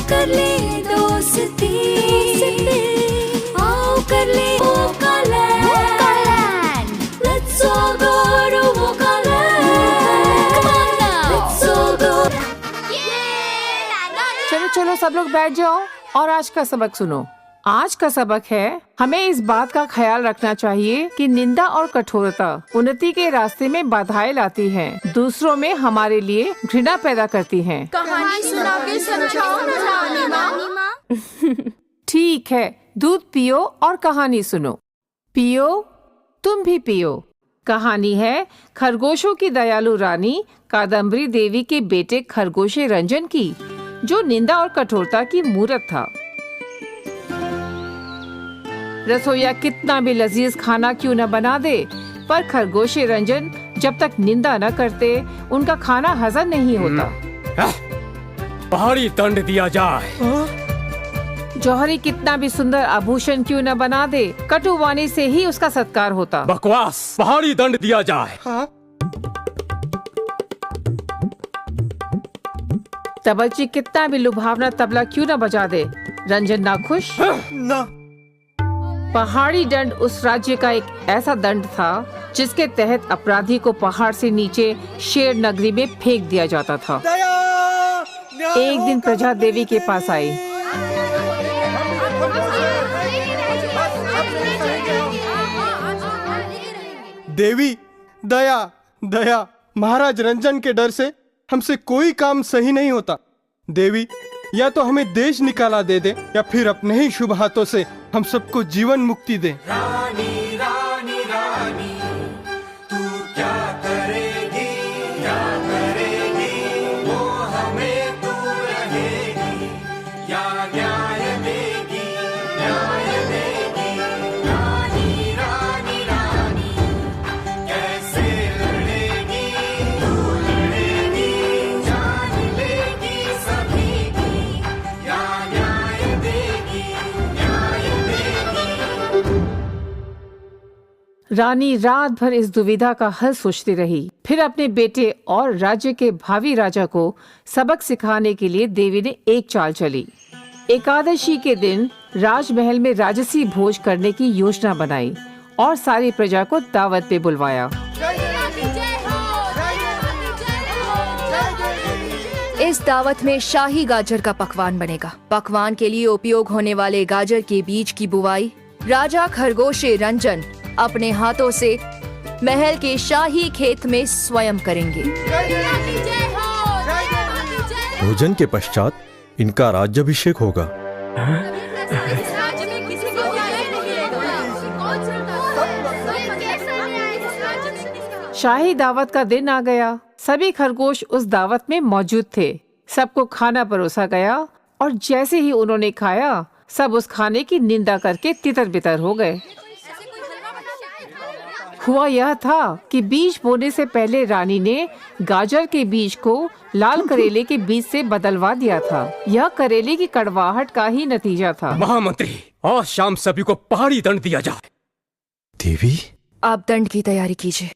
कर ले दोस्ती, आओ कर ले Wokaland. Let's all go to Wokaland. Come on now. Let's all go. चलो चलो सब लोग बैठ जाओ और आज का सबक सुनो। आज का सबक है, हमें इस बात का ख्याल रखना चाहिए कि निंदा और कठोरता उन्नति के रास्ते में बाधाएं लाती हैं, दूसरों में हमारे लिए घृणा पैदा करती हैं। कहानी सुना के समझाओ ना रानी माँ। ठीक है, दूध पियो और कहानी सुनो। पियो, तुम भी पियो। कहानी है खरगोशों की दयालु रानी कादम्बरी देवी के बेटे खरगोशे रंजन की, जो निंदा और कठोरता की मूरत था। रसोईया कितना भी लजीज खाना क्यों न बना दे, पर खरगोशे रंजन जब तक निंदा न करते उनका खाना हजम नहीं होता। पहाड़ी दंड दिया जाए। जौहरी कितना भी सुंदर आभूषण क्यों न बना दे, कटुवाणी से ही उसका सत्कार होता। बकवास, पहाड़ी दंड दिया जाए। तबलची कितना भी लुभावना तबला क्यों न बजा दे, रंजन नाखुश ना। पहाड़ी दंड उस राज्य का एक ऐसा दंड था जिसके तहत अपराधी को पहाड़ से नीचे शेर नगरी में फेंक दिया जाता था। एक दिन प्रजा देवी के पास आई। देवी, दया दया, महाराज रंजन के डर से हमसे कोई काम सही नहीं होता। देवी, या तो हमें देश निकाला दे दे या फिर अपने ही शुभ हाथों से हम सबको जीवन मुक्ति दे। रानी रानी रानी, तू क्या करेगी, क्या करेगी, वो हमें तू रहेगी या न्याय देगी, न्याय देगी। रानी रानी रानी, कैसे लड़ेगी, तू लड़ेगी, जान लेगी सभी की या न्याय देगी, न्याय देगी। रानी रात भर इस दुविधा का हल सोचती रही। फिर अपने बेटे और राज्य के भावी राजा को सबक सिखाने के लिए देवी ने एक चाल चली। एकादशी के दिन राजमहल में राजसी भोज करने की योजना बनाई और सारी प्रजा को दावत पे बुलवाया। इस दावत में शाही गाजर का पकवान बनेगा। पकवान के लिए उपयोग होने वाले गाजर के बीज की बुवाई राजा खरगोशे रंजन अपने हाथों से महल के शाही खेत में स्वयं करेंगे। भोजन के पश्चात इनका राज्याभिषेक होगा। शाही दावत का दिन आ गया। सभी खरगोश उस दावत में मौजूद थे। सबको खाना परोसा गया और जैसे ही उन्होंने खाया, सब उस खाने की निंदा करके तितर बितर हो गए। हुआ यह था कि बीज बोने से पहले रानी ने गाजर के बीज को लाल करेले के बीज से बदलवा दिया था। यह करेले की कड़वाहट का ही नतीजा था। महामंत्री, आज शाम सभी को पहाड़ी दंड दिया जाए। देवी, आप दंड की तैयारी कीजिए।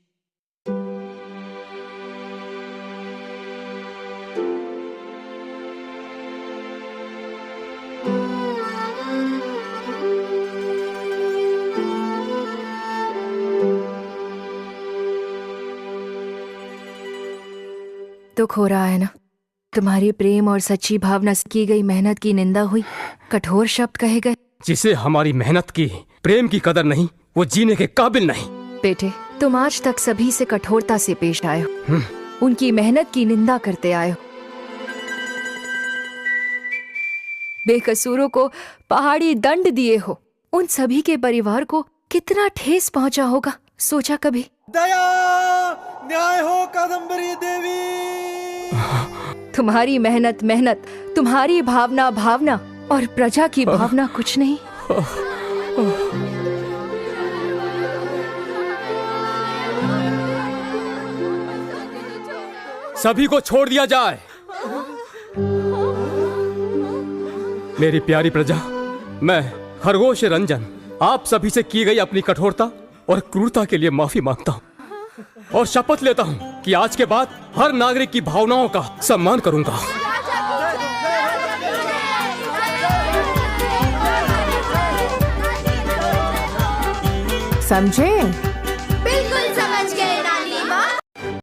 दुख हो रहा है ना? तुम्हारी प्रेम और सच्ची भावना से की गई मेहनत की निंदा हुई, कठोर शब्द कहे गए। जिसे हमारी मेहनत की, प्रेम की कदर नहीं, वो जीने के काबिल नहीं। बेटे, तुम आज तक सभी से कठोरता से पेश आए हो, उनकी मेहनत की निंदा करते आए हो। बेकसूरों को पहाड़ी दंड दिए हो। उन सभी के परिवार को कितना ठेस पहुंचा होगा, सोचा कभी? दया, न्याय हो कादम्बरी देवी। तुम्हारी मेहनत मेहनत, तुम्हारी भावना भावना, और प्रजा की भावना कुछ नहीं। सभी को छोड़ दिया जाए। मेरी प्यारी प्रजा, मैं खरगोश रंजन आप सभी से की गई अपनी कठोरता और क्रूरता के लिए माफी मांगता हूँ और शपथ लेता हूँ कि आज के बाद हर नागरिक की भावनाओं का सम्मान करूंगा। समझे?